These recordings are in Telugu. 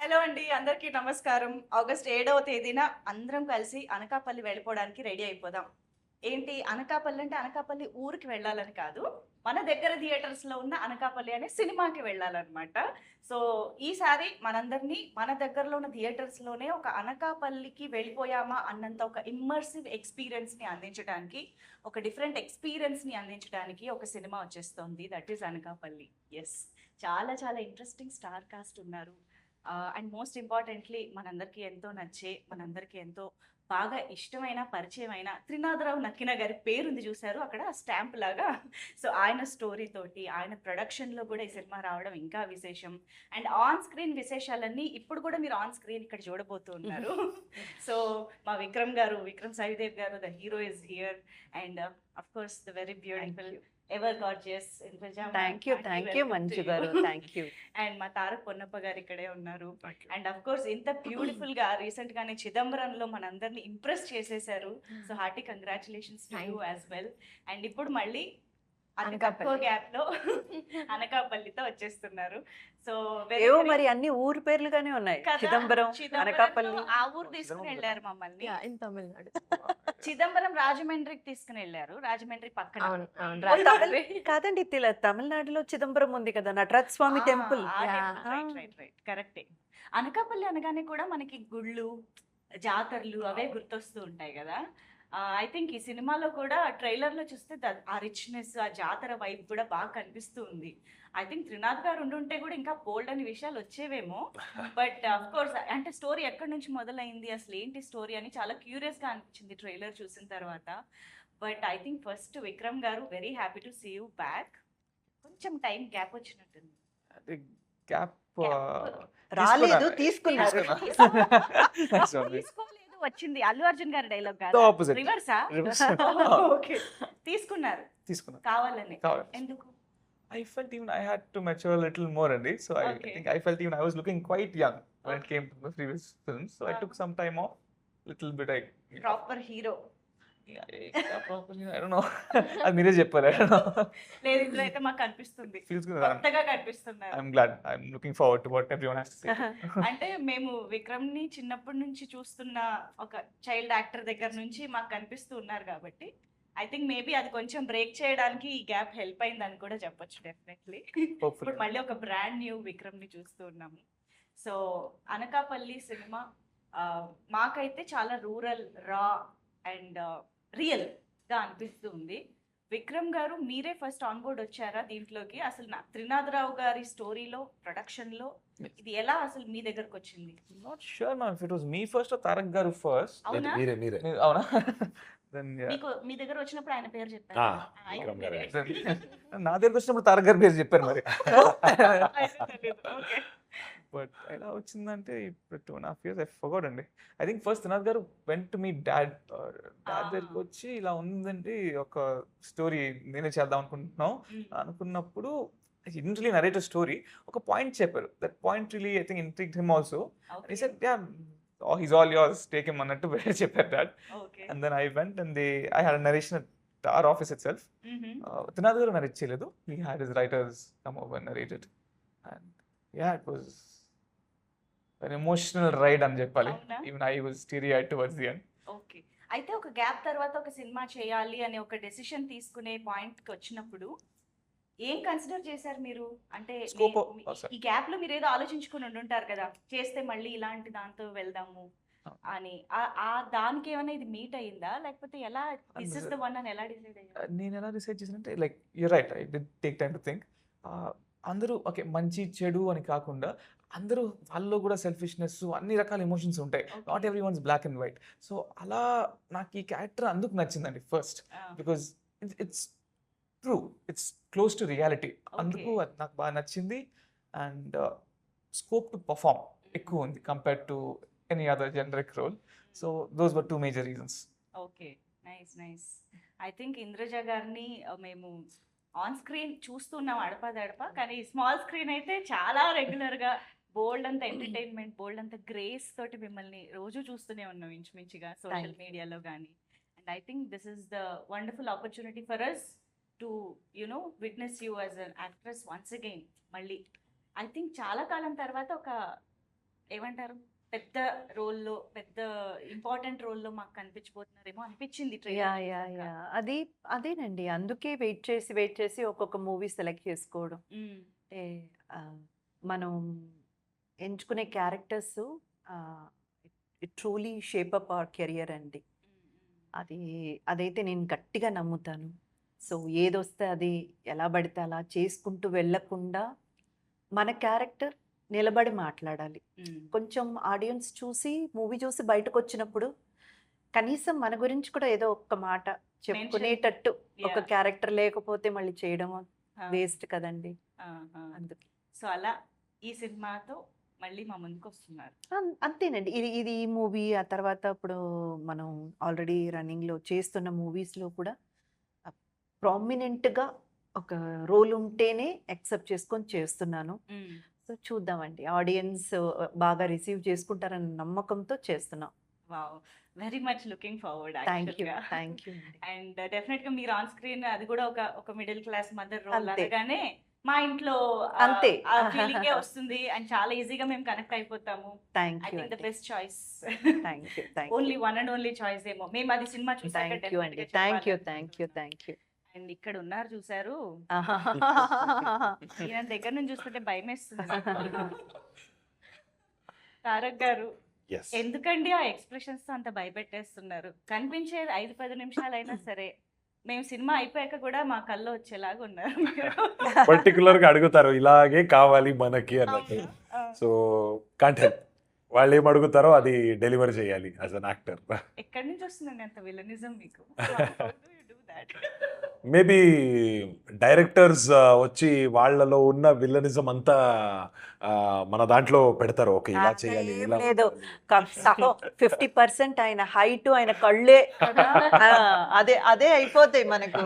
హలో అండి. అందరికీ నమస్కారం. ఆగస్ట్ 7వ తేదీన అందరం కలిసి అనకాపల్లి వెళ్ళిపోవడానికి రెడీ అయిపోదాం. ఏంటి అనకాపల్లి అంటే అనకాపల్లి ఊరికి వెళ్ళాలని కాదు. మన దగ్గర థియేటర్స్‌లో ఉన్న అనకాపల్లి అనే సినిమాకి వెళ్ళాలనమాట. సో, ఈసారి మనందరినీ మన దగ్గరలో ఉన్న థియేటర్స్‌లోనే ఒక అనకాపల్లికి వెళ్ళిపోయామా అన్నంత ఒక ఇమ్మర్సివ్ ఎక్స్‌పీరియన్స్‌ని అందించడానికి, ఒక డిఫరెంట్ ఎక్స్‌పీరియన్స్‌ని అందించడానికి ఒక సినిమా వచ్చేస్తోంది. That is Anakapalli. యెస్. చాలా చాలా ఇంట్రెస్టింగ్ స్టార్ కాస్ట్ ఉన్నారు. అండ్ మోస్ట్ ఇంపార్టెంట్‌లీ మనందరికీ ఎంతో నచ్చే, మనందరికీ ఎంతో బాగా ఇష్టమైన, పరిచయమైన 'త్రినాథరావు నక్కిన' గారి పేరుంది చూసారు అక్కడ స్టాంప్ లాగా. సో, ఆయన స్టోరీ తోటి, ఆయన ప్రొడక్షన్‌లో కూడా ఈ సినిమా రావడం ఇంకా విశేషం. అండ్ ఆన్ స్క్రీన్ విశేషాలన్నీ ఇప్పుడు కూడా మీరు ఆన్ స్క్రీన్ ఇక్కడ చూడబోతూ ఉన్నారు. సో, మా విక్రమ్ గారు, విక్రమ్ సాయిదేవ్ గారు the hero is here and of course the very beautiful ever gorgeous in pyjama. Thank you Manju గారు. Thank you. అండ్ మా తారక్ పొన్నప్ప గారు ఇక్కడే ఉన్నారు. అండ్ అఫ్ కోర్స్ ఇంత బ్యూటిఫుల్ గా రీసెంట్ గానే చిదంబరంలో మనందరిని ఇంప్రెస్ చేసేసారు. So hearty congratulations to you as well. And ఇప్పుడు మళ్ళీ అతి తక్కువ గ్యాప్ లో అనకాపల్లితో వచ్చేస్తున్నారు. సో ఏవో మరి అన్ని ఊరు పేర్లుగానే ఉన్నాయి. చిదంబరం, అనకాపల్లి. ఆ ఊరు తీసుకుని వెళ్ళారు మమ్మల్ని. ఇన్ తమిళనాడు. చిదంబరం రాజమండ్రికి తీసుకుని వెళ్ళారు. రాజమండ్రి పక్కన. అవును అవును కాదండి, తమిళనాడులో చిదంబరం ఉంది కదా, నటరాజ్ స్వామి టెంపుల్. కరెక్టే. అనకాపల్లి అనగానే కూడా మనకి గుళ్ళు, జాతరలు అవే గుర్తొస్తూ ఉంటాయి కదా. ఐ థింక్ ఈ సినిమాలో కూడా ట్రైలర్ లో చూస్తే ఆ రిచ్నెస్, ఆ జాతర వైబ్ కూడా బాగా కనిపిస్తూ ఉంది. ఐ థింక్ త్రినాథ్ గారు ఉండుంటే కూడా ఇంకా బోల్డ్ అని విషయాలు వచ్చేవేమో. బట్ అఫ్ కోర్స్ అంటే స్టోరీ ఎక్కడి నుంచి మొదలైంది, అసలు ఏంటి స్టోరీ అని చాలా క్యూరియస్ గా అనిపించింది ట్రైలర్ చూసిన తర్వాత. But I think first Vikram garu very happy to see you back. కొంచెం టైం గ్యాప్ వచ్చినట్టుంది. గ్యాప్ రాలేదు, తీసుకున్నారు. తీసుకోలేదు, వచ్చింది. అల్లు అర్జున్ గారి డైలాగ్ కాదు, ఆపోజిట్ రివర్సా? ఓకే, తీసుకున్నారు తీసుకున్నా కావాలని. కావాలి. ఎందుకు? I felt even I had to mature a little more and so Okay. I think I felt even I was looking quite young when it Okay. came to the previous films, so I took some time off, little bit. Proper hero I don't know. అది మీరే చెప్పారు. I don't know. లేదు, ఇందులో అయితే మాకు కనిపిస్తుంది, Feels good. కొత్తగా కనిపిస్తున్నారు. I'm glad. I'm looking forward to what everyone has to say. అంటే మేము విక్రమ్ ని చిన్నప్పటి నుంచి చూస్తున్న ఒక చైల్డ్ యాక్టర్ దగ్గర నుంచి మాకు కనిపిస్తూ ఉన్నారు కాబట్టి ఐ థింక్ మేబీ అది కొంచెం బ్రేక్ చేయడానికి ఈ గ్యాప్ హెల్ప్ అయిందని కూడా చెప్పొచ్చు డెఫినెట్లీ. Hopefully. ఇప్పుడు మళ్ళీ ఒక బ్రాండ్ న్యూ విక్రమ్ ని చూస్తూ ఉన్నాము. సో అనకాపల్లి సినిమా మాకైతే చాలా రూరల్, రా అండ్ రియల్ గా అనిపిస్తూ ఉంది. విక్రమ్ గారు మీరే ఫస్ట్ ఆన్ బోర్డ్ వచ్చారా దీంట్లోకి? అసలు త్రినాథరావు గారి స్టోరీలో, ప్రొడక్షన్ లో ఇది ఎలా అసలు మీ దగ్గరకు వచ్చింది? I'm not sure ma'am if it was me first or Tarak garu first. అవునా? మీరే అవునా? Then yeah. మీకు మీ దగ్గర వచ్చినప్పుడు ఆయన పేరు ఆ, చెప్పారు. విక్రమ్ గారే. నా దగ్గర వచ్చినప్పుడు తారక్ గారి పేరు చెప్పారు మరి. బట్ ఎలా వచ్చిందంటే ఇప్పుడు 2.5 years I forgot అండి. ఐ థింక్ ఫస్ట్ త్రినాథ్ గారు వెంట్ టు మీ డాడ్ దగ్గరికి వచ్చి ఇలా ఉందండి ఒక స్టోరీ నేనే చేద్దాం అనుకుంటున్నాం అనుకున్నప్పుడు ఇంట్లీ నరేట్ స్టోరీ ఒక పాయింట్ చెప్పారు. That point really I think intrigued him also. He said yeah, he's all yours, take him అన్నట్టు చెప్పారు dad. And then I went and I had a narration at our office itself. Trinath గారు narrate చేయలేదు. He had his writers come over and narrate it. And yeah, it was an emotional ride అని చెప్పాలి. అవునా? Even I was teary-eyed towards the end. Okay. అయితే ఒక గ్యాప్ తర్వాత ఒక సినిమా చేయాలి అనే ఒక డెసిషన్ తీసుకునే పాయింట్ కి వచ్చినప్పుడు ఏం కన్సిడర్ చేశారు మీరు? అంటే Scope of- ఈ గ్యాప్ లో మీరు ఏదో ఆలోచించుకుని ఉండుంటారు కదా, చేస్తే మళ్ళీ ఇలాంటి దాంతో వెళ్దాము అని. ఆ దానికి ఏమైనా ఇది మీట్ అయిందా, లేకపోతే ఎలా దిస్ ఇస్ ద వన్ అని ఎలా డిసైడ్ అయ్యారు? నేను ఎలా డిసైడ్ చేశానంటే like you right, I did take time to think. అందరూ ఓకే మంచి చెడు అని కాకుండా అందరూ వాళ్ళలో కూడా సెల్ఫిష్నెస్ అన్ని రకాల ఎమోషన్స్ ఉంటాయి. Not every one's black and white. So అలా నాకు ఈ క్యారెక్టర్ అందుకు నచ్చిందండి first, because it's true, it's close to reality. అందుకు అది నాకు బాగా నచ్చింది. అండ్ స్కోప్ టు పర్ఫామ్ ఎక్కువ ఉంది compare to any other generic role. So those were 2 major reasons. Okay, nice nice. I think Indraja గారిని మేము ఆన్ స్క్రీన్ చూస్తున్నాం అడపదడప, కానీ స్మాల్ స్క్రీన్ అయితే చాలా రెగ్యులర్ గా బోల్డ్ అంత ఎంటర్టైన్మెంట్, బోల్డ్ అంత గ్రేస్ తోటి మిమ్మల్ని రోజు చూస్తూనే ఉన్నాం ఇంచుమించుగా సోషల్ మీడియాలో కానీ. And I think this is the wonderful opportunity for us to witness you as an actress once again. మళ్ళీ ఐ థింక్ చాలా కాలం తర్వాత ఒక ఏమంటారు పెద్ద రోల్లో, పెద్ద ఇంపార్టెంట్ రోల్లో మాకు కనిపించబోతున్నారేమో అనిపించింది యా ట్రైలర్ యా చూసాక. యా అది అదేనండి, అందుకే వెయిట్ చేసి ఒక్కొక్క మూవీ సెలెక్ట్ చేసుకోవడం. మ్మ్. అంటే ఆ, మనం ఎంచుకునే characters it truly shape up hour career అండి. అది అదైతే నేను గట్టిగా నమ్ముతాను. సో ఏదొస్తే అది ఎలా పడితే అలా చేసుకుంటూ వెళ్ళకుండా మన క్యారెక్టర్ నిలబడి మాట్లాడాలి. మ్మ్. కొంచెం ఆడియన్స్ చూసి మూవీ చూసి బయటకు వచ్చినప్పుడు కనీసం మన గురించి కూడా ఏదో ఒక్క మాట చెప్పుకునేటట్టు ఒక Yeah. క్యారెక్టర్ లేకపోతే మళ్ళీ చేయడం ఆ, వేస్ట్ కదండి. ఆ, ఆ. అందుకే సో అలా ఈ సినిమాతో మళ్ళీ మా ముందుకు వస్తున్నారు. అంతేనండి. ఇది ఇది ఈ మూవీ ఆ తర్వాత ఇప్పుడు మనం ఆల్రెడీ రన్నింగ్లో చేస్తున్న మూవీస్లో కూడా ప్రామినెంట్గా ఒక రోల్ ఉంటేనే యాక్సెప్ట్ చేసుకొని చేస్తున్నాను. మ్మ్. సో చూద్దామండి, ఆడియన్స్ బాగా రిసీవ్ చేసుకుంటారన్న నమ్మకంతో చేస్తున్నాం. Wow, very much looking forward thank you యాక్చువల్గా. థ్యాంక్ యూ అండి. అండ్ డెఫినెట్ గా మీరు ఆన్ స్క్రీన్ అది కూడా ఒక మిడిల్ క్లాస్ మదర్ రోల్ అంతే. అనగానే మా ఇంట్లో అంతే. ఆ ఫీలింగే వస్తుంది అండ్ చాలా ఈజీగా మేము కనెక్ట్ అయిపోతాము. Thank I you think the అండి. Best choice. Thank you thank only one and only choice ఏమో. మేము అది సినిమా చూసాక థ్యాంక్ యూ అండి. Thank you thank you thank you. And ఇక్కడ ఉన్నారు చూసారు, ఈయన దగ్గర నుంచి చూస్తుంటే భయం వేస్తుంది నాకు. తారక్ గారు, Yes. ఎందుకండి ఆ ఎక్స్ప్రెషన్స్ తో అంత భయపెట్టేస్తున్నారు? కనిపించేది 5-10 నిమిషాలైనా సరే మేము సినిమా అయిపోయాక కూడా మా కళ్ళు వచ్చేలాగా ఉన్నారు మీరు. పర్టికులర్ గా అడుగుతారు ఇలాగే కావాలి మనకి అన్నట్టు. అవును. ఆ. సో కాంట్ హెల్ప్, వాళ్ళు ఏం అడుగుతారో అది డెలివర్ చేయాలి యాజ్ అన్ యాక్టర్. ఎక్కడి నుంచి వస్తుందండి అంత విలనిజం మీకు? How do you do that? Maybe directors వచ్చి వాళ్ళలో ఉన్న విల్లనిజం అంతా మన దాంట్లో పెడతారు. ఓకే, ఇలా అట్లా చేయాలి, ఏం ఇలా లేదు. ఉండాలి. సగం 50% ఆయన హైట్, ఆయన కళ్ళే, ఆ, అదే అయిపోతాయి మనకు.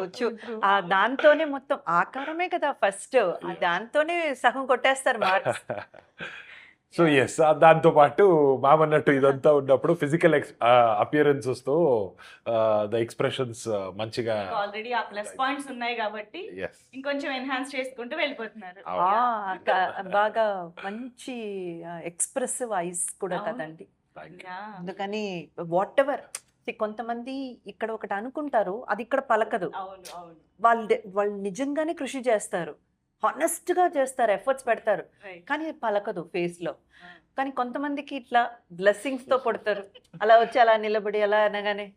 దాంతోనే మొత్తం ఆకారమే కదా ఫస్ట్, దాంతోనే సగం కొట్టేస్తారు మార్క్స్. సో ఎస్, దాంతో పాటు మామన్నట్టు ఇదంతా ఉన్నప్పుడు ఫిజికల్ అపియరెన్సెస్ తో ద ఎక్స్ప్రెషన్స్ మంచిగా. ఆల్రెడీ ఆ ప్లస్ పాయింట్స్ ఉన్నాయి కాబట్టి ఎస్, ఇంకొంచెం ఎన్హాన్స్ చేసుకుంటూ వెళ్ళిపోతున్నారు. బాగా మంచి ఎక్స్ప్రెసివ్ ఐస్ కూడా అవును. కదండి. Yeah. అందుకని వాట్ ఎవర్, కొంతమంది ఇక్కడ ఒకటి అనుకుంటారు, అది ఇక్కడ పలకదు. అవును అవును. వాళ్ళు నిజంగానే కృషి చేస్తారు, హానెస్ట్ గా చేస్తారు, ఎఫర్ట్స్ పెడతారు, Right. కానీ అది పలకదు ఫేస్ లో. Ah. కానీ కొంతమందికి ఇట్లా బ్లెస్సింగ్స్ తో పడతారు, అలా వచ్చి అలా నిలబడి అలా అనగానే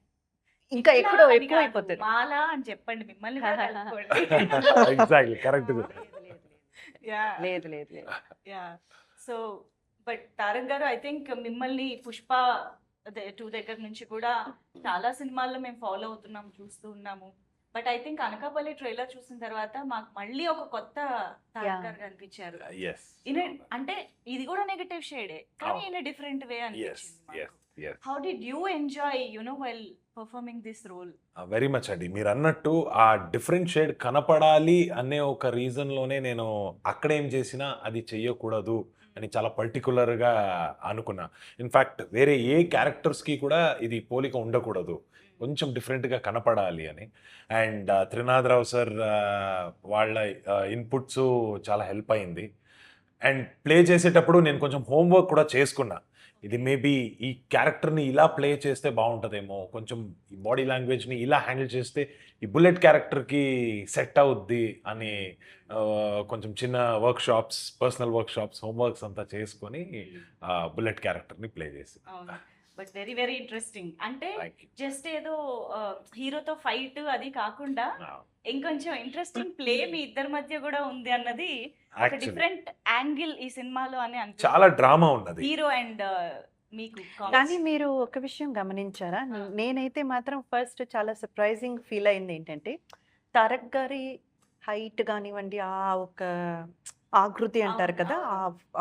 ఇంకా ఇట్లా ఎక్కువ అని ఎక్కువ కాదు, అయిపోతారు. మాలా అని చెప్పండి, మిమ్మల్ని కూడా కలుపుకోండి. Exactly correct. Yeah. లేదు లేదు లేదు. యా. సో బట్ తారక్ గారు, ఐ థింక్ మిమ్మల్ని పుష్ప 2 దగ్గర నుంచి కూడా చాలా సినిమాల్లో మేము ఫాలో అవుతున్నాం, చూస్తూ ఉన్నాము. But I think Anakapalli trailer చూసిన తర్వాత మాకు మళ్ళీ ఒక కొత్త తారక్ Yeah. గారు కనిపించారు. ఎస్ అంటే ఇది కూడా నెగటివ్ షేడే, కానీ అవును. ఇన్ డిఫరెంట్ వే ఎస్ అనిపించింది. Yes yes, how did you enjoy while performing this role? Very much అండి. మీరు అన్నట్టు ఆ డిఫరెంట్ షేడ్ కనపడాలి అనే ఒక రీజన్లోనే నేను అక్కడేం చేసినా అది చెయ్యకూడదు అని చాలా పర్టికులర్గా అనుకున్నా. ఇన్ఫ్యాక్ట్ వేరే ఏ క్యారెక్టర్స్కి కూడా ఇది పోలిక ఉండకూడదు, కొంచెం డిఫరెంట్గా కనపడాలి అని. అండ్ త్రినాథరావు సార్ వాళ్ళ ఇన్పుట్స్ చాలా హెల్ప్ అయింది. అండ్ ప్లే చేసేటప్పుడు నేను కొంచెం హోంవర్క్ కూడా చేసుకున్నా. ఇది మేబీ ఈ క్యారెక్టర్ని ఇలా ప్లే చేస్తే బాగుంటుందేమో, కొంచెం ఈ బాడీ లాంగ్వేజ్ని ఇలా హ్యాండిల్ చేస్తే ఈ బుల్లెట్ క్యారెక్టర్కి సెట్ అవుద్ది అని కొంచెం చిన్న work shops, personal work shops, homeworks అంతా చేసుకొని బుల్లెట్ క్యారెక్టర్ని ప్లే చేసి. అవును. But very very interesting. అంటే Thank you. జస్ట్ ఏదో హీరోతో ఫైట్ అది కాకుండా ఇంకొంచెం ఇంట్రెస్టింగ్ ప్లే మీ ఇద్దరి మధ్య కూడా ఉంది అన్నది ఒక Actually, డిఫరెంట్ యాంగిల్ ఈ సినిమాలో అని చాలా డ్రామా ఉన్నది. హీరో అండ్ మీకు కానీ మీరు ఒక విషయం గమనించారా? నేనైతే మాత్రం ఫస్ట్ చాలా సర్ప్రైజింగ్ ఫీల్ అయింది ఏంటంటే, తారక్ గారి హైట్ కానివ్వండి, ఆ ఒక ఆకృతి అంటారు కదా,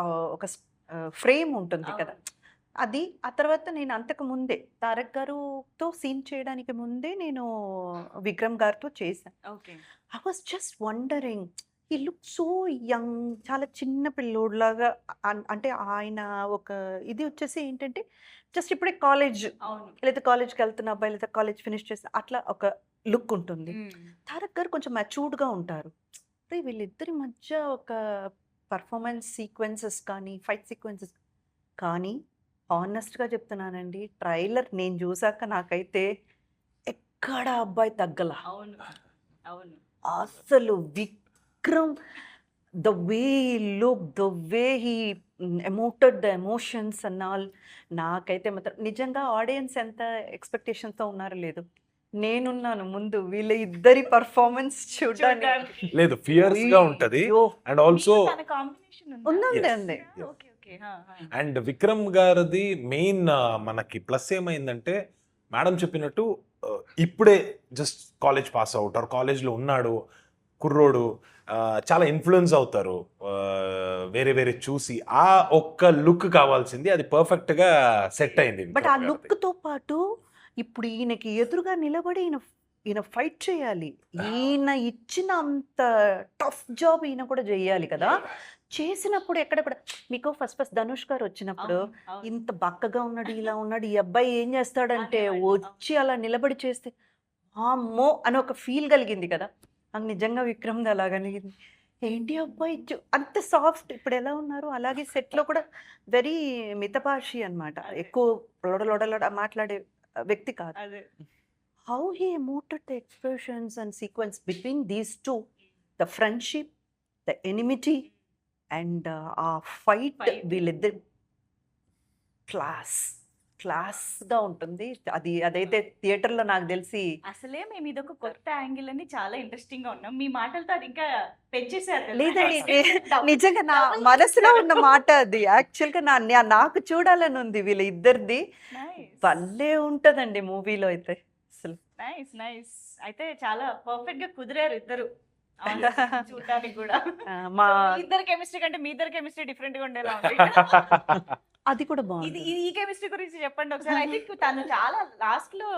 ఆ ఒక ఫ్రేమ్ ఉంటుంది కదా, అది. ఆ తర్వాత నేను అంతకు ముందే తారక్ గారుతో సీన్ చేయడానికి ముందే నేను విక్రమ్ గారితో చేశాను. Okay. I was just wondering, ఈ లుక్ సో యంగ్, చాలా చిన్న పిల్లోడ్లాగా. అంటే ఆయన ఒక ఇది వచ్చేసి ఏంటంటే, జస్ట్ ఇప్పుడే కాలేజ్ అవును. లేదా కాలేజ్కి వెళ్తున్న అబ్బాయి లేదా కాలేజ్ ఫినిష్ చేస్తే అట్లా ఒక లుక్ ఉంటుంది. తారక్ గారు కొంచెం మెచ్యూర్డ్గా ఉంటారు. వీళ్ళిద్దరి మధ్య ఒక పర్ఫార్మెన్స్ సీక్వెన్సెస్ కానీ, ఫైట్ సీక్వెన్సెస్ కానీ హానెస్ట్గా చెప్తున్నానండి, ట్రైలర్ నేను చూసాక నాకైతే ఎక్కడ అబ్బాయి తగ్గల. అవును అవును అసలు Vikram, the way look, the way he emoted the emotions and all, నాకైతే మాత్రం నిజంగా ఆడియన్స్ ఎంత ఎక్స్పెక్టేషన్తో ఉన్నారో లేదు, నేనున్నాను ముందు వీళ్ళ ఇద్దరి పర్ఫార్మెన్స్ చూడడానికి. చూడ్డానికి. లేదు, ఫియర్స్ గా ఉంటది. అయ్యో, అండ్ ఆల్సో మీకు తన కాంబినేషన్ ఉందండి Yes. అండి. ఓకే ఓకే అండ్ విక్రమ్ గారిది మెయిన్ మనకి ప్లస్ ఏమైందంటే, మేడం చెప్పినట్టు ఇప్పుడే just college pass out or కాలేజ్లో ఉన్నాడు కుర్రోడు, చాలా ఇన్ఫ్లుయెన్స్ అవుతారు వేరే వేరే చూసి. ఆ ఒక్క లుక్ కావాల్సింది, అది పర్ఫెక్ట్ గా సెట్ అయింది బట్ ఆ విక్రమ్ గారిది. లుక్తో పాటు ఇప్పుడు ఈయనకి ఎదురుగా నిలబడి ఈయన ఫైట్ చేయాలి. ఈయన ఇచ్చిన అంత టఫ్ జాబ్ ఈయన కూడా చేయాలి కదా. చేసినప్పుడు ఎక్కడ కూడా మీకు ఫస్ట్ ధనుష్ గారు వచ్చినప్పుడు ఇంత బక్కగా ఉన్నాడు, ఇలా ఉన్నాడు, ఈ అబ్బాయి ఏం చేస్తాడంటే అనేవాళ్ళు, వచ్చి అలా నిలబడి చేస్తే అమ్మో అని ఒక ఫీల్ కలిగింది కదా. నాకు నిజంగా విక్రమ్ది అలా కలిగింది. ఏంటి అబ్బాయి అంత సాఫ్ట్, ఇప్పుడు ఎలా ఉన్నారు అలాగే సెట్లో కూడా వెరీ మితభాషి అన్నమాట. ఎక్కువ లొడలొడలొడ మాట్లాడే వ్యక్తి కాదు. అదే how he emoted the expressions and sequence between these two, the friendship, the enmity and ఆ ఫైట్, Fight. వీళ్ళిద్దరు క్లాస్గా ఉంటుంది. అదైతే థియేటర్లో నాకు తెలిసి అసలే మేము ఇదొక కొత్త యాంగిల్ అని చాలా ఇంట్రెస్టింగ్ గా ఉన్నాం. మీ మాటలతో అది ఇంకా పెంచేసారు తెలుసా? లేదండి, Double- నిజంగా నా double మనసులో ఉన్న చేశారు. మాట అది. యాక్చువల్గా నాకు చూడాలని ఉంది వీళ్ళ ఇద్దరిది. Nice. భలే ఉంటదండి మూవీలో అయితే అసలు. Nice nice. అయితే చాలా పర్ఫెక్ట్ గా కుదిరారు ఇద్దరు చూడడానికి కూడా. మా మీ ఇద్దరు కెమిస్ట్రీ కంటే మీ ఇద్దరు కెమిస్ట్రీ డిఫరెంట్ గా ఉండేలా ఉంది. అది కూడా ఇది బాగుంది. ఈ కెమిస్ట్రీ గురించి చెప్పండి ఒకసారి. ఐ థింక్ తను చాలా లాస్ట్ లో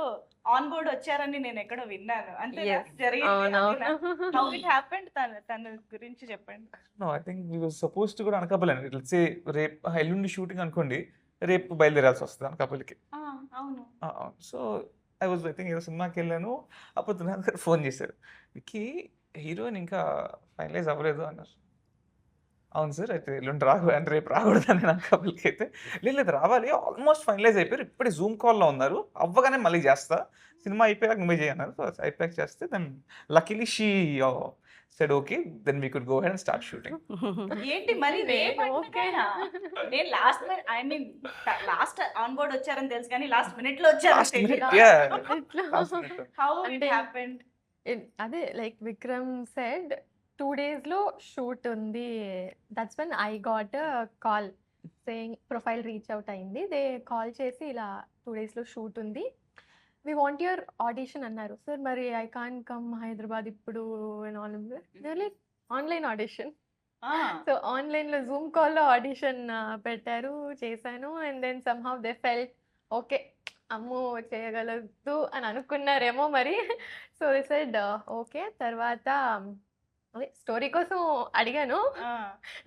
ఆన్ బోర్డ్ వచ్చారని నేను ఎక్కడో విన్నాను. అంతే Yes. జరిగింది. అవునవును. హౌ ఇట్ హ్యాపెండ్ తన గురించి చెప్పండి. No, I think we was suppose to కూడా అనకాపల్లి. లెట్స్ సే రేపు ఎల్లుండి షూటింగ్ అనుకోండి, రేపు బయలుదేరాల్సి వస్తుంది అనకాపల్లికి. అవును సో ఐ థింక్ ఏదో సినిమాకి వెళ్ళాను. అప్పుడు త్రినాథ్ గారు ఫోన్ చేశారు, విక్కీ హీరోయిన్ ఇంకా ఫైనలైజ్ అవ్వలేదు అన్నారు. అవును సార్, అయితే ఎల్లుండి అంటే రేపు రాకూడదని నేను అనకాపల్లికి. అయితే లేదు రావాలి, ఆల్మోస్ట్ ఫైనలైజ్ అయిపోయారు, ఇప్పుడే జూమ్ కాల్లో ఉన్నారు, అవ్వగానే మళ్ళీ చేస్తా, సినిమా అయిపోయాక నువ్వే చేయన్నారు. సో అయిపోయాక చేస్తే then luckily she said okay, then we could go head and start shooting. ఏంటి మరి రేపు ఓకే. అంటున్నారా? నేను లాస్ట్ లాస్ట్ ఆన్ బోర్డ్ వచ్చారని తెలుసు కానీ లాస్ట్ మినిట్ లో Last minute, వచ్చారు. yeah. ఇట్లా. హౌ ఇట్ అంటే హ్యాపెండ్? అదే లైక్ విక్రమ్ సెడ్ 2 days లో షూట్ ఉంది. That's when I got call saying profile reach out అయింది. దే కాల్ చేసి ఇలా 2 days లో షూట్ ఉంది, వి వాంట్ యువర్ ఆడిషన్ అన్నారు. సార్ మరి ఐ కాన్ కమ్ హైదరాబాద్ ఇప్పుడు లైక్ ఆన్లైన్ ఆడిషన్. సో ఆన్లైన్లో జూమ్ కాల్లో ఆడిషన్ పెట్టారు, చేశాను. And then somehow they felt okay, అమ్మో చేయగలదు అని అనుకున్నారేమో మరి. So they said okay. తర్వాత అదే స్టోరీ కోసం అడిగాను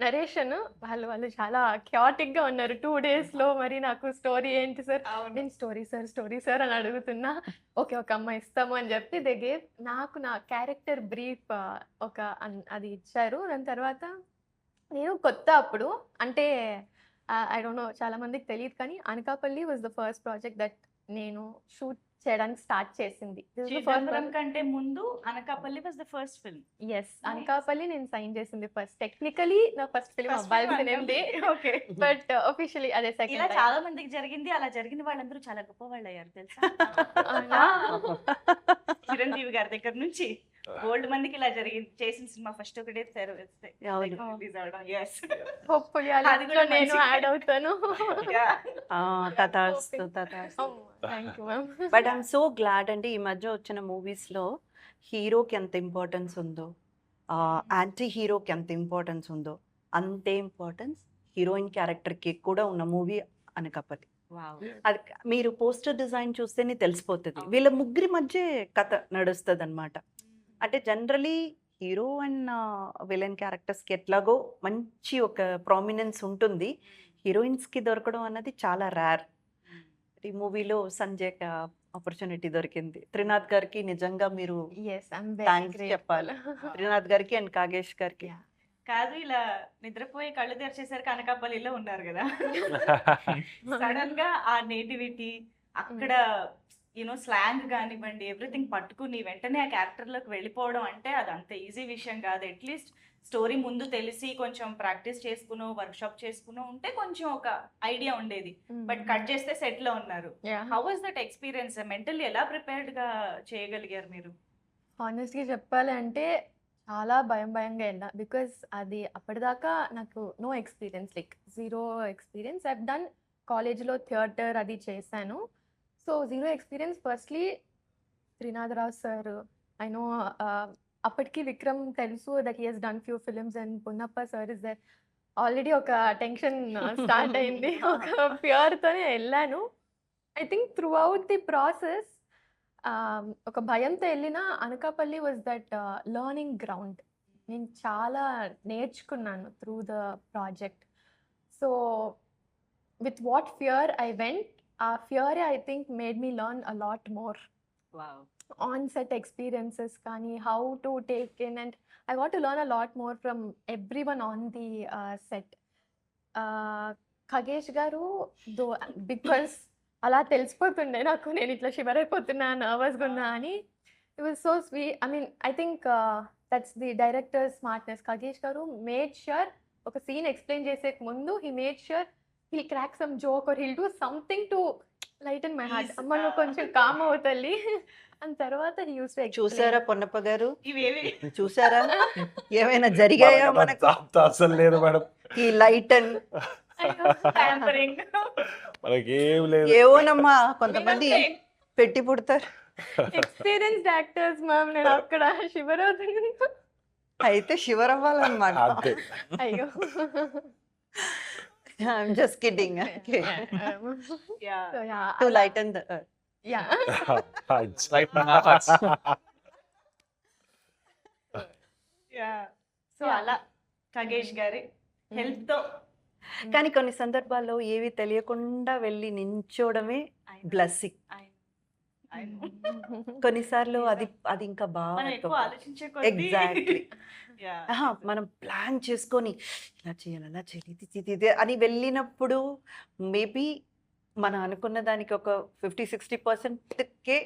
నరేషన్. వాళ్ళు చాలా క్యాటిక్గా ఉన్నారు 2 daysలో. మరి నాకు స్టోరీ ఏంటి సార్, నేను స్టోరీ సార్ అని అడుగుతున్నా. ఓకే ఒక అమ్మాయి ఇస్తాము అని చెప్పి దే గేవ్ నాకు నా క్యారెక్టర్ బ్రీఫ్ అది ఇచ్చారు. దాని తర్వాత నేను కొత్త అప్పుడు అంటే ఐ డోంట్ నో చాలా మందికి తెలియదు కానీ Anakapalli was the first project that నేను షూట్ చేయడానికి స్టార్ట్ చేసింది. చిదంబరం కంటే ముందు Anakapalli was the first film. Yes, Anakapalli నేను సైన్ చేసింది ఫస్ట్. టెక్నికలీ నా ఫస్ట్ ఫిల్మ్ అవ్వాల్సింది, ఓకే. బట్ ఆఫీషియలీ అదే ఇలా సెకండ్. చాలా మందికి జరిగింది. అలా జరిగిన వాళ్ళందరూ చాలా గొప్ప వాళ్ళు అయ్యారు తెలుసా? చిరంజీవి గారి దగ్గర నుంచి గోల్డ్ మందికి ఇలా జరిగింది. చేసిన సినిమా ఫస్ట్ ఒకటే అవును. రిలీజ్ అవడం. yes. హోప్ఫుల్లీ అది అది కూడా నేను మంచి- యాడ్ అవుతాను. Yeah. తథాస్తు. Thank you ma'am. But I'm so glad అండి, ఈ మధ్య వచ్చిన మూవీస్లో హీరోకి ఎంత ఇంపార్టెన్స్ ఉందో, యాంటీ హీరోకి ఎంత ఇంపార్టెన్స్ ఉందో, అంతే ఇంపార్టెన్స్ హీరోయిన్ క్యారెక్టర్కి కూడా ఉన్న మూవీ అనకాపల్లి. అది మీరు పోస్టర్ డిజైన్ చూస్తేనే తెలిసిపోతుంది వీళ్ళ ముగ్గురి మధ్య కథ నడుస్తుంది అనమాట. అంటే జనరలీ హీరో అండ్ విలన్ క్యారెక్టర్స్కి ఎట్లాగో మంచి ఒక ప్రామినెన్స్ ఉంటుంది, హీరోయిన్స్కి దొరకడం అన్నది చాలా రేర్. ఈ మూవీలో సంజయ్కి ఆపర్చునిటీ దొరికింది. త్రినాథ్ గారికి నిజంగా మీరు ఎస్, ఐఎమ్ థ్యాంక్స్ చెప్పాలి. త్రినాథ్ గారికి అండ్ కాగేష్ గారికి. Yeah. కాదు, ఇలా నిద్రపోయి కళ్ళు తెరిచేసరికి అనకాపల్లిలో ఉన్నారు కదా. సడన్ గా ఆ నేటివిటీ అక్కడ యూనో స్లాంగ్ కానివ్వండి ఎవ్రీథింగ్ పట్టుకుని వెంటనే ఆ క్యారెక్టర్ లోకి వెళ్ళిపోవడం అంటే అది అంత ఈజీ విషయం కాదు. అట్లీస్ట్ స్టోరీ ముందు తెలిసి కొంచెం ప్రాక్టీస్ చేసుకునో వర్క్షాప్ చేసుకునో ఉంటే కొంచెం ఒక ఐడియా ఉండేది. బట్ కట్ చేస్తే సెట్ లో ఉన్నారు. How was that experience? Mentally ఎలా ప్రిపేర్డ్ గా చేయగలిగారు మీరు? హానెస్ట్‌గా చెప్పాలి అంటే చాలా భయంగా వెళ్ళా. బికాజ్ అది అప్పటిదాకా నాకు no experience, like zero experience. I have done కాలేజ్‌లో థియేటర్ అది చేశాను. So zero experience. Firstly Trinatharao sir, I know అప్పటికి విక్రమ్ తెలుసు that he has done few films and Punnappa sir is there. Already ఒక టెన్షన్ స్టార్ట్ అయింది. ఒక ఫియర్‌తోనే వెళ్ళాను. I think throughout the process ఒక భయంతో వెళ్ళిన Anakapalli was that learning ground. నేను చాలా నేర్చుకున్నాను through the project. So with what fear I went, ఆ fear I think made me learn a lot more on set experiences కానీ, how to take in, and I want to learn a lot more from everyone on the set. Khagesh garu though because అలా తెలిసిపోతుండే నాకు నేను ఇట్లా షివర్ అయిపోతున్నా, నర్వస్గా ఉన్నా అని. It was so sweet. I mean I think that's the director smartness. Khagesh garu made sure ఒక సీన్ ఎక్స్ప్లెయిన్ చేసే ముందు he made sure he'll crack some joke or he'll do something to lighten my heart. అమ్మ నువ్వు కొంచెం కామ్ అవుతల్లి అని తర్వాత హీ యూస్ టు చూసారా పొన్నప్ప గారు? ఇవేవి చూసారా ఏమైనా జరిగాయా మనకు? అసలు లేదు మేడం, ఈ లైట్ అండ్ tampering. మనకేం లేదు. ఏవోనమ్మా కొంతమంది పెట్టి పుడతారు. Experienced actors ma'am. నేను అక్కడ షివర్ అవుతున్నాను. అయితే షివర్ అవ్వాలన్నమాట. అంతే. అయ్యో. I'm just kidding. Yeah. So yeah, to light and yeah. Right now, our hearts. Yeah. So Yeah. అలా ఖగేష్ గారి హెల్ప్ తో కానీ కొన్ని సందర్భాల్లో ఏవి తెలియకుండా వెళ్ళి నించోవడమే బ్లెస్సింగ్. కొన్నిసార్లు అది అది ఇంకా మనం ఎక్కువ బాగా ఆలోచించే కొద్దీ ఎగ్జాక్ట్లీ Yeah. మనం ప్లాన్ చేసుకొని ఇలా చేయాలి అలా చేయాలి ఇది అని వెళ్ళినప్పుడు మేబీ మనం అనుకున్న దానికి ఒక 50-60%కే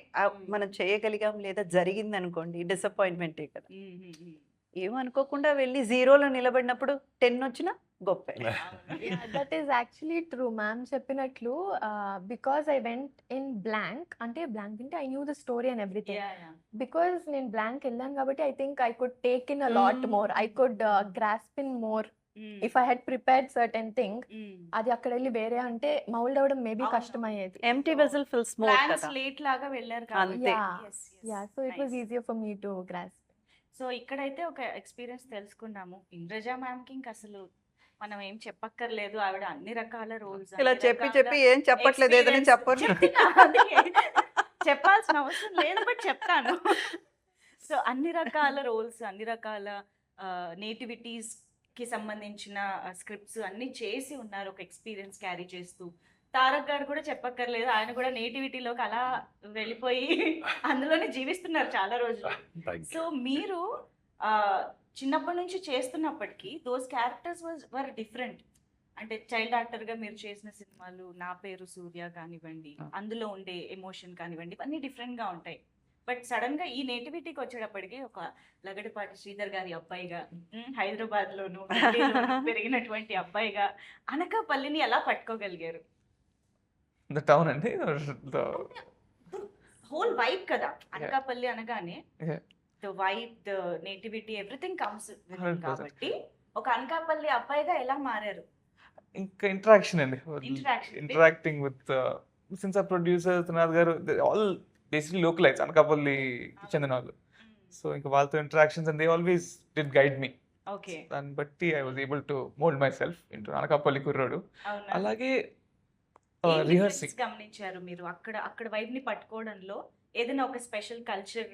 మనం చేయగలిగాం లేదా జరిగింది అనుకోండి, డిసప్పాయింట్మెంటే కదా. ఏమనుకోకుండా వెళ్ళి జీరోలో నిలబడినప్పుడు 10 వచ్చినా గొప్పే. Yeah, that is actually true, ma'am. చెప్పినట్లు because I went in blank, అంటే blank అంటే I knew the story and everything. Because నేను blank వెళ్ళాను కాబట్టి I think I could take in a lot more. I could grasp in more if I had prepared certain thing. అది అక్కడ వెళ్ళి వేరే అంటే మౌల్డ్ అవ్వడం మేబీ అవును. కష్టమయ్యేది. Empty vessel full smooth plan కదా. స్లేట్ లాగా వెళ్ళారు అంతే. Yeah, so it was easier for me to grasp. So ఇక్కడైతే ఒక ఎక్స్పీరియన్స్ తెలుసుకున్నాము. ఇంద్రజ మ్యామ్ కి ఇంకా అసలు మనం ఏం చెప్పక్కర్లేదు. ఆవిడ అన్ని రకాల రోల్స్ ఇలా చెప్పి ఏం చెప్పట్లేదు, ఏదైనా చెప్పండి. చెప్పాల్సిన అవసరం లేదు, బట్ చెప్తాను. సో అన్ని రకాల రోల్స్, అన్ని రకాల నేటివిటీస్ కి సంబంధించిన స్క్రిప్ట్స్ అన్ని చేసి ఉన్నారు, ఒక ఎక్స్పీరియన్స్ క్యారీ చేస్తూ. తారక్ గారు కూడా చెప్పక్కర్లేదు, ఆయన కూడా నేటివిటీలోకి అలా వెళ్ళిపోయి అందులోనే జీవిస్తున్నారు చాలా రోజులు. Thank you. సో మీరు చిన్నప్పటి నుంచి చేస్తున్నప్పటికీ దోస్ క్యారెక్టర్స్ వర్ డిఫరెంట్. అంటే చైల్డ్ యాక్టర్ గా మీరు చేసిన సినిమాలు నా పేరు సూర్య కానివ్వండి, అందులో ఉండే ఎమోషన్ కానివ్వండి, ఇవన్నీ డిఫరెంట్ గా ఉంటాయి. బట్ సడన్ గా ఈ నేటివిటీకి వచ్చేటప్పటికి ఒక లగడపాటి శ్రీధర్ గారి అబ్బాయిగా, హైదరాబాద్ లోను పెరిగినటువంటి అబ్బాయిగా అనకాపల్లిని ఎలా పట్టుకోగలిగారు? The town అండి, the హోల్ వైబ్ కదా అనకాపల్లి అనగానే, Yeah. The vibe, the nativity, everything comes 100%. కాబట్టి ఒక అనకాపల్లి అబ్బాయిగా ఎలా మారారు? ఇంకా ఇంటరాక్షన్ అండి, Interaction. ఇంటరాక్టింగ్ విత్ సిన్స్ ఆ ప్రొడ్యూసర్ త్రినాథ్ గారు, ఆల్ బేసిక్లీ లోకలైట్స్ అనకాపల్లి చెందిన వాళ్ళు. సో ఇంకా వాళ్ళతో interactions and they always did guide me. Okay, దాన్ని బట్టి I was able to mould my self into Anakapalli కుర్రాడు. అవునా? అలాగే ఏం రిహర్సింగ్ difference గమనించారు మీరు అక్కడ వైబ్ ని పట్టుకోవడంలో? ఏదైనా ఒక స్పెషల్ కల్చర్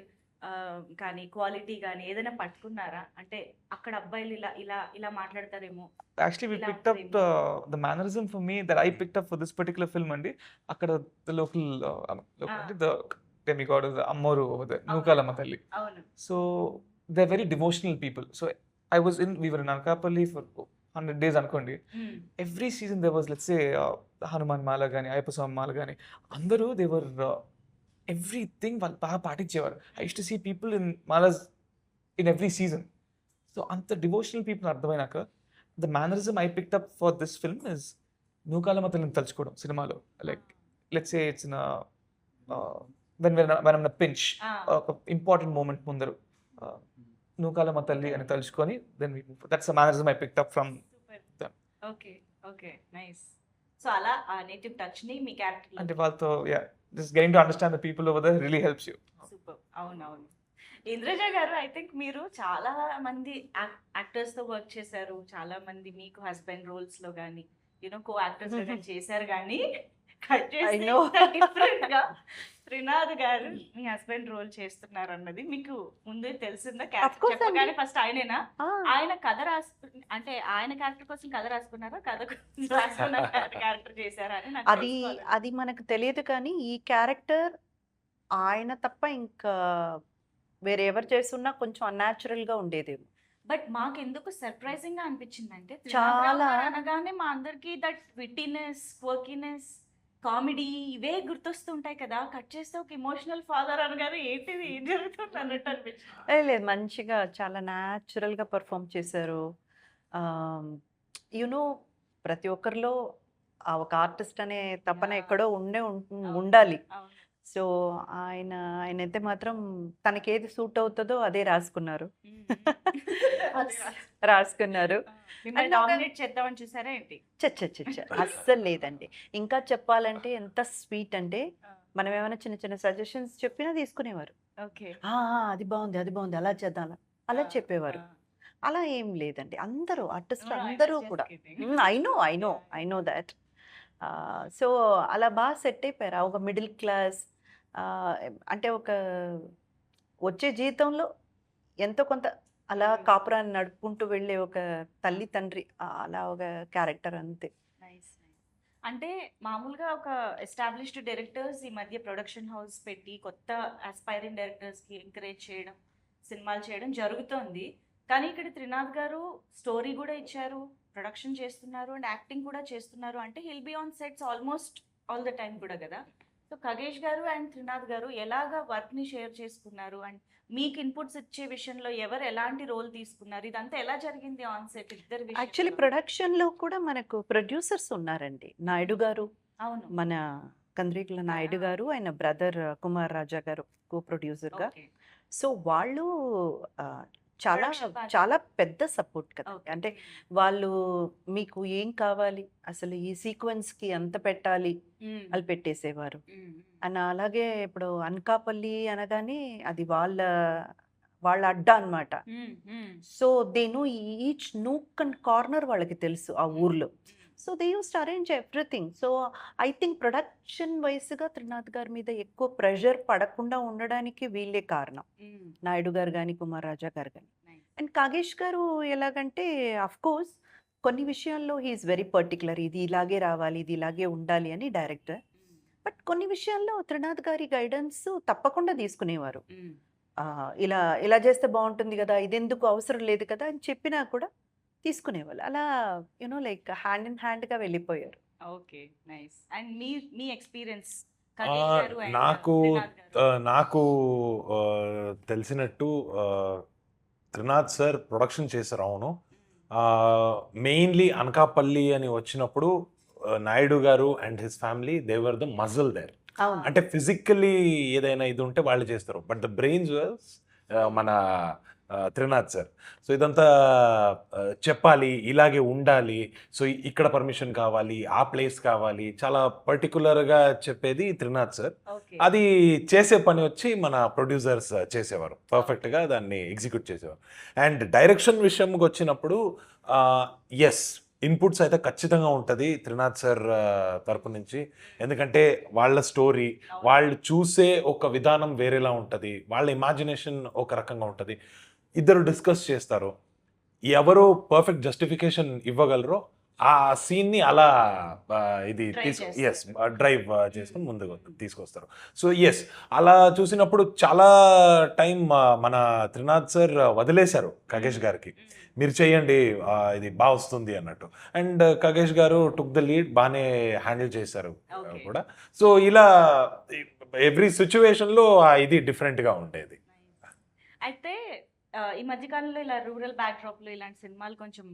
కానీ క్వాలిటీ కానీ ఏదైనా పట్టుకున్నారా? అంటే అక్కడ అబ్బాయిలు ఇలా ఇలా ఇలా మాట్లాడతారేమో. actually we ఇలా picked up ఉంటుందేమో. the mannerism for me that I picked up for this particular film అండి. అక్కడ the local అంటే the demigod of the Ammoru over there, Nookalamma తల్లి. అవును. So they're very devotional people. So we were in Anakapalli for 100 days అనుకోండి. Every season there was, let's say, Hanuman మాల కానీ అయ్యప్ప స్వామి మాల కానీ అందరూ దేవర్ ఎవ్రీథింగ్ వాళ్ళు బాగా పాటించేవారు. I use to see people in malas in every season. So అంత డివోషనల్ పీపుల్ అర్థమైనాక the mannerism I picked up for this film is Nookalamma తల్లిని తలుచుకోవడం సినిమాలో. Like let's say it's in when pinch ఒక ఇంపార్టెంట్ మూమెంట్ ముందరు నూకాలమ్మ తల్లి అని తలుచుకొని then that's the mannerism I picked up from. Okay okay nice. So అలా ఆ నేటివ్ టచ్ ని మీ క్యారెక్టర్ అంటే వాళ్ళతో just getting to understand the people over there really helps you. Super. అవునవును. ఇంద్రజ గారు, ఐ థింక్ మీరు చాలా మంది యాక్టర్స్ తో వర్క్ చేశారు, చాలా మంది మీకు హస్బెండ్ రోల్స్ లో కానీ కో యాక్టర్స్ లో కానీ చేశారు, కానీ కట్ I know. చేసి డిఫరెంట్ గా త్రినాథ్ గారు మీ హస్బెండ్ రోల్ చేస్తున్నారు అన్నది మీకు ముందే తెలిసిందా? Of course చెప్పగానే అండి. ఫస్ట్ ఆయనేనా? ఆయన కథ అంటే ఆయన క్యారెక్టర్ కోసం కథ రాసుకున్నారా, కథ కోసం రాసుకున్న క్యారెక్టర్ చేశారా అని నాకు అది తెలుసుకోవాలి. అది మనకు తెలియదు, కానీ ఈ క్యారెక్టర్ ఆయన తప్ప ఇంకా వేరే ఎవరు చేస్తున్నా కొంచెం అన్యాచురల్ గా ఉండేదేమో. బట్ మాకు ఎందుకు సర్ప్రైజింగ్ గా అనిపించిందంటే చాలా. అనగానే మా అందరికి దట్ విట్టినెస్, క్వర్కినెస్, కామెడీ ఇవే గుర్తొస్తుంటాయి కదా. కట్ చేస్తే ఒక ఇమోషనల్ ఫాదర్ అనగానే ఏంటిది, ఏం జరుగుతుంది అన్నట్టు అనిపించింది. లేదు, మంచిగా చాలా న్యాచురల్ గా పర్ఫామ్ చేశారు. యునో ప్రతి ఒక్కరిలో ఆ ఒక ఆర్టిస్ట్ అనే తపన Yeah. ఎక్కడో ఉండాలి. అవును. సో ఆయనైతే మాత్రం తనకి ఏది సూట్ అవుతుందో అదే రాసుకున్నారు. రాసుకున్నారు. మిమ్మల్ని And ఒక- డామినేట్ చేద్దామని చూసారా ఏంటి? చచ్చ అస్సలు లేదండి. ఇంకా చెప్పాలంటే ఎంత స్వీట్ అంటే మనం ఏమైనా చిన్న చిన్న సజెషన్స్ చెప్పినా తీసుకునేవారు. ఓకే. అది బాగుంది, అది బాగుంది, అలా చేద్దాం, అలా చెప్పేవారు. అలా ఏం లేదండి, అందరూ ఆర్టిస్ట్ అందరూ కూడా ఐ నో దాట్. సో అలా బాగా సెట్ అయిపోయారు. ఒక మిడిల్ క్లాస్, అంటే ఒక వచ్చే జీవితంలో ఎంతో కొంత అలా కాపురాన్ని నడుపుకుంటూ వెళ్ళే ఒక తల్లి తండ్రి, అలా ఒక క్యారెక్టర్ అంతే. నైస్. అంటే మామూలుగా ఒక ఎస్టాబ్లిష్డ్ డైరెక్టర్స్ ఈ మధ్య ప్రొడక్షన్ హౌస్ పెట్టి కొత్త ఆస్పైరింగ్ డైరెక్టర్స్కి ఎంకరేజ్ చేయడం, సినిమాలు చేయడం జరుగుతోంది. కానీ ఇక్కడ త్రినాథ్ గారు స్టోరీ కూడా ఇచ్చారు, ప్రొడక్షన్ చేస్తున్నారు అండ్ యాక్టింగ్ కూడా చేస్తున్నారు. అంటే hill be on sets almost all the time కూడా కదా. సో ఖగేష్ గారు అండ్ త్రినాథ్ గారు ఎలాగా వర్క్ని షేర్ చేసుకున్నారు అండ్ మీకు ఇన్పుట్స్ ఇచ్చే విషయంలో ఎవరు ఎలాంటి రోల్ తీసుకున్నారు, ఇదంతా ఎలా జరిగింది ఆన్ సెట్ ఇద్దరు యాక్చువల్లీ ప్రొడక్షన్లో కూడా మనకు ప్రొడ్యూసర్స్ ఉన్నారండి. నాయుడు గారు, అవును. మన కంద్రీకుల నాయుడు గారు, ఆయన బ్రదర్ కుమార్ రాజా గారు కో ప్రొడ్యూసర్గా. ఓకే. సో వాళ్ళు చాలా Production బాగా చాలా పెద్ద సపోర్ట్ కదా. ఓకే. అంటే వాళ్ళు మీకు ఏం కావాలి, అసలు ఈ సీక్వెన్స్కి ఎంత పెట్టాలి మ్మ్. వాళ్ళు పెట్టేసేవారు. మ్మ్. అండ్ అలాగే ఇప్పుడు అనకాపల్లి అనగానే అది వాళ్ళ అడ్డా అన్నమాట. Hmm. Hmm. So then each nook and corner వాళ్ళకి తెలుసు ఆ ఊర్లో. So they use to arrange everything. So I think production వైస్గా త్రినాథ్ గారి మీద ఎక్కువ ప్రెషర్ పడకుండా ఉండడానికి వీళ్ళే కారణం, మ్మ్. నాయుడు గారు కానీ కుమార్ రాజా గారు కానీ. Nice. అండ్ కాగేష్ గారు ఎలాగంటే అఫ్ కోర్స్ కొన్ని విషయాల్లో హీఈస్ వెరీ పర్టికులర్, ఇది ఇలాగే రావాలి, ఇది ఇలాగే ఉండాలి అని డైరెక్టర్. మ్మ్. బట్ కొన్ని విషయాల్లో త్రినాథ్ గారి గైడెన్స్ తప్పకుండా తీసుకునేవారు. మ్మ్. ఇలా ఇలా చేస్తే బాగుంటుంది కదా, ఇదెందుకు అవసరం లేదు కదా అని చెప్పినా కూడా తీసుకునేవాళ్ళు. అలా లైక్ హ్యాండ్ ఇన్ హ్యాండ్గా వెళ్ళిపోయారు. Okay nice. And me experience నాకు తెలిసినట్టు త్రినాథ్ సార్ ప్రొడక్షన్ చేశారు. అవును, మెయిన్లీ అనకాపల్లి అని వచ్చినప్పుడు నాయుడు గారు and his family they were the muscle there. అవును, అంటే ఫిజికల్లీ ఏదైనా ఇది ఉంటే వాళ్ళు చేస్తారు, బట్ ద బ్రెయిన్స్ వాజ్ మన త్రినాథ్ సార్. సో ఇదంతా చెప్పాలి, ఇలాగే ఉండాలి, సో ఇక్కడ పర్మిషన్ కావాలి, ఆ ప్లేస్ కావాలి, చాలా పర్టికులర్గా చెప్పేది త్రినాథ్ సార్. ఓకే. అది చేసే పని వచ్చి మన ప్రొడ్యూసర్స్ చేసేవారు, పర్ఫెక్ట్గా దాన్ని ఎగ్జిక్యూట్ చేసేవారు. అండ్ డైరెక్షన్ విషయంకి వచ్చినప్పుడు ఎస్, ఇన్పుట్స్ అయితే ఖచ్చితంగా ఉంటుంది త్రినాథ్ సార్ తరపు నుంచి. ఎందుకంటే వాళ్ళ స్టోరీ, వాళ్ళు చూసే ఒక విధానం వేరేలా ఉంటుంది, వాళ్ళ ఇమాజినేషన్ ఒక రకంగా ఉంటుంది. ఇద్దరు డిస్కస్ చేస్తారు, ఎవరు పర్ఫెక్ట్ జస్టిఫికేషన్ ఇవ్వగలరో ఆ సీన్ ని అలా ఇది Drive డ్రైవ్ చేసుకుని ముందుకు తీసుకొస్తారు. సో ఎస్, అలా చూసినప్పుడు చాలా టైం మన త్రినాథ్ సార్ వదిలేశారు ఖగేష్ గారికి, మీరు చేయండి ఇది బాగా వస్తుంది అన్నట్టు. అండ్ ఖగేష్ గారు టుక్ ద లీడ్, బాగానే హ్యాండిల్ చేశారు Okay. కూడా. సో ఇలా ఎవ్రీ సిచ్యువేషన్లో ఇది డిఫరెంట్గా ఉండేది. అయితే ఈ మధ్యకాలంలో ఇలా రూరల్ బ్యాక్డ్రాప్లో ఇలాంటి సినిమాలు కొంచెం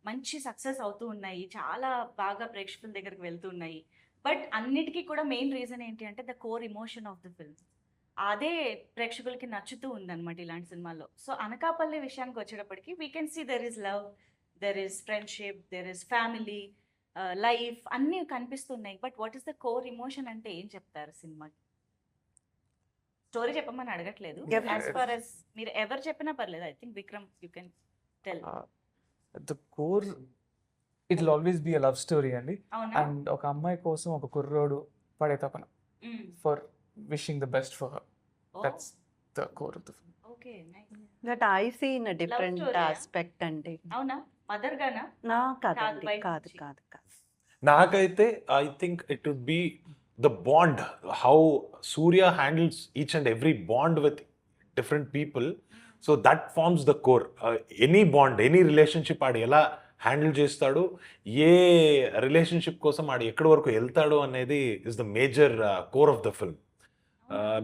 మంచి సక్సెస్ అవుతూ ఉన్నాయి, చాలా బాగా ప్రేక్షకుల దగ్గరికి వెళ్తూ ఉన్నాయి. బట్ అన్నిటికీ కూడా మెయిన్ రీజన్ ఏంటి అంటే the core emotion of the film, అదే ప్రేక్షకులకి నచ్చుతూ ఉందన్నమాట ఇలాంటి సినిమాల్లో. సో అనకాపల్లి విషయానికి వచ్చేటప్పటికి we can see there is love, there is friendship, there is family, life అన్నీ కనిపిస్తున్నాయి. But what is the core emotion అంటే ఏం చెప్తారు సినిమాకి? స్టోరీ చెప్పమని అడగట్లేదు, Yeah. యాజ్ ఫార్ as మీరు ఎవరు చెప్పినా పర్లేదు. I think Vikram you can tell. The core it will always be a love story అండి. అవునా? అండ్ ఒక అమ్మాయి కోసం ఒక కుర్రోడు పడే తపన Mm. For wishing the best for her. Oh, that's the core of the film. okay, nice. That I see in different story ఆ? ఆస్పెక్ట్ అండి. అవునా? మదర్ గానా? నా కాదు, కాదండి, బయట కాదు నుంచి. కాదు కాదు. నాకైతే I think it would be the bond, how Surya handles each and every bond with different people. So that forms the core. Any bond, any relationship ఆడు ఎలా హ్యాండిల్ చేస్తాడు, ఏ రిలేషన్షిప్ కోసం ఆడు ఎక్కడి వరకు వెళ్తాడు అనేది is the major core of the film.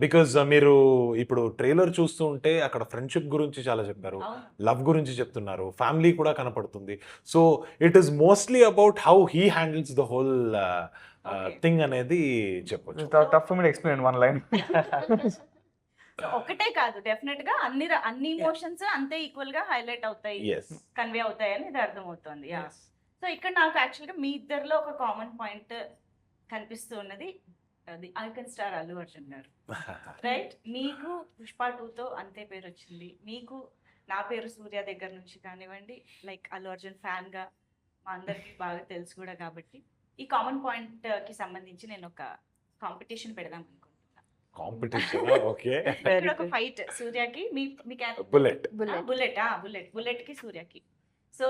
Because మీరు ఇప్పుడు ట్రైలర్ చూస్తూ ఉంటే అక్కడ ఫ్రెండ్షిప్ గురించి చాలా చెప్పారు, అవును. లవ్ గురించి చెప్తున్నారు, ఫ్యామిలీ కూడా కనపడుతుంది. So it is mostly about how he handles the whole Okay. Thing అనేది చెప్పొచ్చు. Tough for me to explain in one line. So, ఒకటే కాదు, డెఫినెట్ గా అన్ని ఇమోషన్స్ అంతే ఈక్వల్ గా హైలైట్ అవుతాయి, ఎస్, కన్వే అవుతాయి అని ఇది అర్థమవుతుంది. సో ఇక్కడ నాకు యాక్చువల్గా మీ ఇద్దరిలో ఒక కామన్ పాయింట్ కనిపిస్తూ ఉన్నది, అది ఐకన్ స్టార్ అల్లు అర్జున్ గారు, రైట్? మీకు పుష్ప 2తో అంతే పేరు వచ్చింది, మీకు నా పేరు సూర్య దగ్గర నుంచి కానివ్వండి, లైక్ అల్లు అర్జున్ ఫ్యాన్ గా మా అందరికి బాగా తెలుసు కూడా. కాబట్టి ఈ కామన్ పాయింట్ కి సంబంధించి నేను ఒక కాంపిటీషన్ పెడదాం అనుకుంటున్నా. కాంపిటీషన్. ఓకే, ఇక్కడ ఒక ఫైట్ సూర్యకి మీ బుల్లెట్. బుల్లెట్ కి సూర్యకి. సో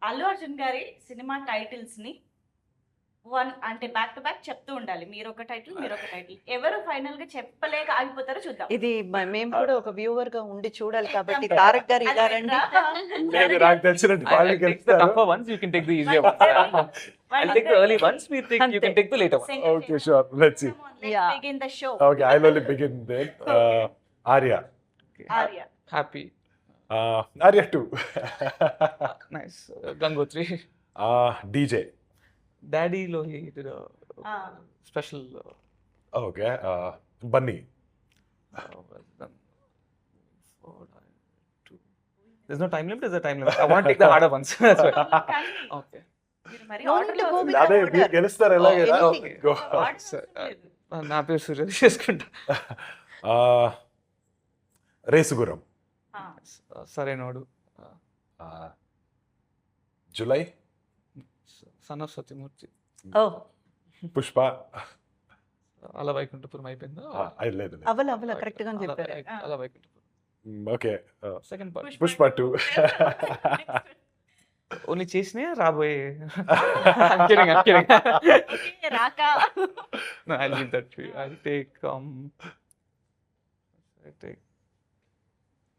అల్లు అర్జున్ గారి సినిమా టైటిల్స్ ని అంటే బ్యాక్ టు బ్యాక్ చెప్తూ ఉండాలి, మీరు ఒక టైటిల్ మీరు ఒక టైటిల్. ఎవరు ఫైనల్ గా చెప్పలేక ఆగిపోతారో చూద్దాం. ఇది మేము కూడా ఒక వ్యూవర్ గా ఉండి చూడాలి కాబట్టి తారక్ గారు ఇలా రండి. లేదు, నాకు తెలిసినట్టు I'll వాళ్ళకి take the tougher ones, you can take the easier ones. I'll take the early ones, you can take the later ones. Okay, sure. Let's see. Yeah. begin the show. Okay, I'll only begin then. Arya. Okay. Arya. Happy. Arya 2. Nice. Gangotri. DJ. Daddy lo he did a Ah. special. Okay. Bunny. Well done. 4, 2. There's no time limit. There's a time limit. I want to take the harder ones. That's why. కానీ Okay. మీరు మరి No order need to లో go with అదే order. మీరు గెలుస్తారు ఎలాగైనా. anything. Okay. Go. order Sir, అవసరం లేదు. నా పేరు సూర్య చేసుకుంటా. Race Gurram. Ah. Sarainodu. Julayi. Son of Satyamurthy. Oh Pushpa. అలా వైకుంఠపురం అయిపోయిందా? లేదు. అవల కరెక్ట్ గా చెప్పారు. అలా Vaikunthapuram. Okay. Second part. Pushpa 2. Only చేసినా రాబోయే. Okay, Raka. No, I'll leave that to you. I'll take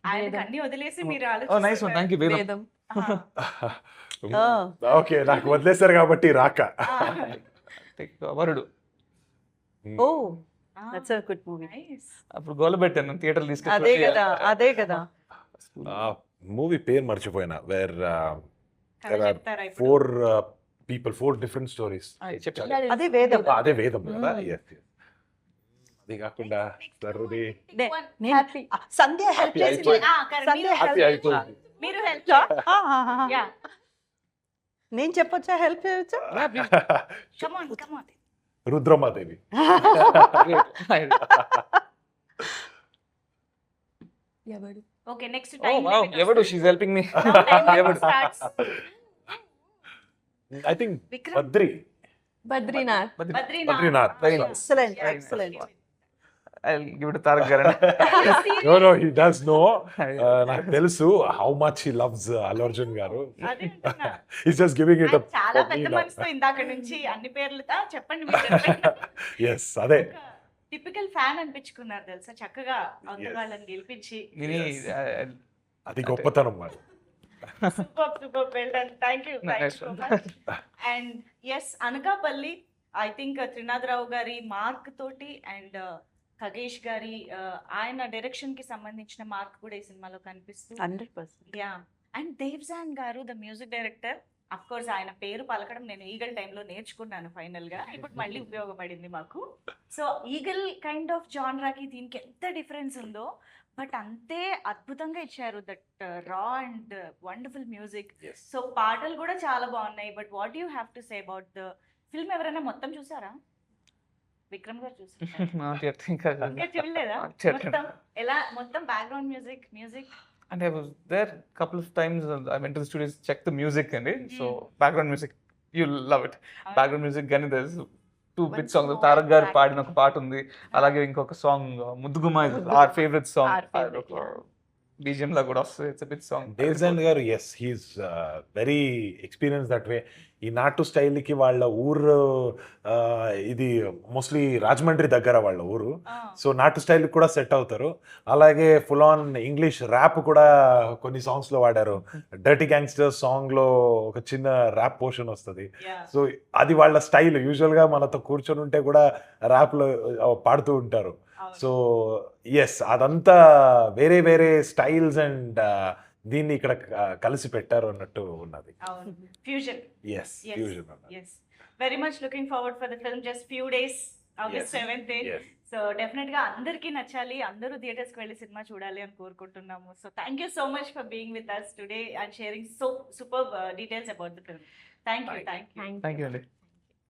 ఆయనకు అన్ని వదిలేసి మీరు oh nice one, thank you Vedam. Vedam. Okay, నాకు వదిలేశారు కాబట్టి రాక. Take Varudu. Oh that's a good movie. అప్పుడు గోల పెట్టాను థియేటర్ అదే కదా. మూవీ పేరు మర్చిపోయినా, వేర్ చెప్తారా ఇప్పుడు? 4 people, 4 different stories. చెప్పాను. That is అదే వేదం. అదే వేదం కదా. Yes, yes. అది కాకుండా సర్వది Happy. సంధ్య హెల్ప్ Happy చేసింది. అయిపోయింది. సంధ్య హ్యాపీ help అయిపోయింది. మీరు హెల్ప్ యా నేను చెప్పొచ్చా, హెల్ప్ చేయొచ్చా? Come on Rudramadevi. Evadu? Okay next Oh time wow, Evadu she's helping me. Evadu? I think Vikram Badri. Badrinath. Badrinath. Badrinath. Very nice. Excellent excellent. I give it Tarak garu no he does no. నాకు తెలుసు how much he loves Allu Arjun garu. అదే అంటున్నా. ఈస్ జస్ట్ గివింగ్ ఇట్ ఆయన చాలా పెద్ద మనసుతో ఇందాక నుంచి అన్ని పేర్లతో చెప్పండి మీరు చెప్పండి. ఎస్ అదే టిపికల్ ఫ్యాన్ అనిపించుకున్నారు తెలుసా చక్కగా అవతల వాళ్ళని గెలిపించి. విని అది గొప్పతనం మరి. Super well done. Thank you Nice so one. Much. And yes Anakapalli I think Trinadha Rao గారి మార్క్ తోటి అండ్ ఖగేష్ గారి ఆయన డైరెక్షన్ కి సంబంధించిన మార్క్ కూడా ఈ సినిమాలో కనిపిస్తుంది. 100%. యా అండ్ దేవ్జాన్ గారు the music director. Of course ఆయన పేరు పలకడం నేను ఈగల్ టైంలో నేర్చుకున్నాను ఫైనల్ గా. ఇప్పుడు మళ్ళీ ఉపయోగపడింది మాకు. సో ఈగల్ కైండ్ ఆఫ్ జాన్రాకి దీనికి ఎంత డిఫరెన్స్ ఉందో బట్ అంతే అద్భుతంగా ఇచ్చారు దట్ రా అండ్ వండర్ఫుల్ మ్యూజిక్. సో పాటలు కూడా చాలా బాగున్నాయి. But what you have to say about the film? ఎవరైనా మొత్తం చూసారా? విక్రమ్ గారు చూసారా? ఇంకా చూడలేదా? మొత్తం ఎలా మొత్తం background music And I was there couple of times. I went to the studios, checked the music and so background music, you'll love it. Background music gani there's two big songs. Tarak garu paadina oka paat undi, alage inkoka song Mudduguma is our favorite song. BGM la kuda vastadi. It's a big song. Devjan గారు yes he is very experience that way. ఈ నాటు స్టైల్కి వాళ్ళ ఊరు ఇది మోస్ట్లీ రాజమండ్రి దగ్గర వాళ్ళ ఊరు. సో నాటు స్టైల్ కూడా సెట్ అవుతారు. అలాగే ఫుల్ ఆన్ ఇంగ్లీష్ ర్యాప్ కూడా కొన్ని సాంగ్స్లో వాడారు. డర్టీ గ్యాంగ్స్టర్ సాంగ్లో ఒక చిన్న ర్యాప్ పోర్షన్ వస్తుంది. సో అది వాళ్ళ స్టైల్. యూజువల్గా మనతో కూర్చొని ఉంటే కూడా ర్యాప్లో పాడుతూ ఉంటారు. సో ఎస్ అదంతా వేరే వేరే స్టైల్స్ అండ్ దీన్ని ఇక్కడ కలిసి పెట్టారు అన్నట్టు ఉన్నది. Fusion. Yes fusion. Very much looking forward for the film. Just few days August 7th. So definite గా అందరికీ నచ్చాలి, అందరూ థియేటర్స్ కి వెళ్ళి సినిమా చూడాలి అని కోరుకుంటున్నాము. So thank you so much for being with us today and sharing so super details about the film. Thank you. Thank you అండి.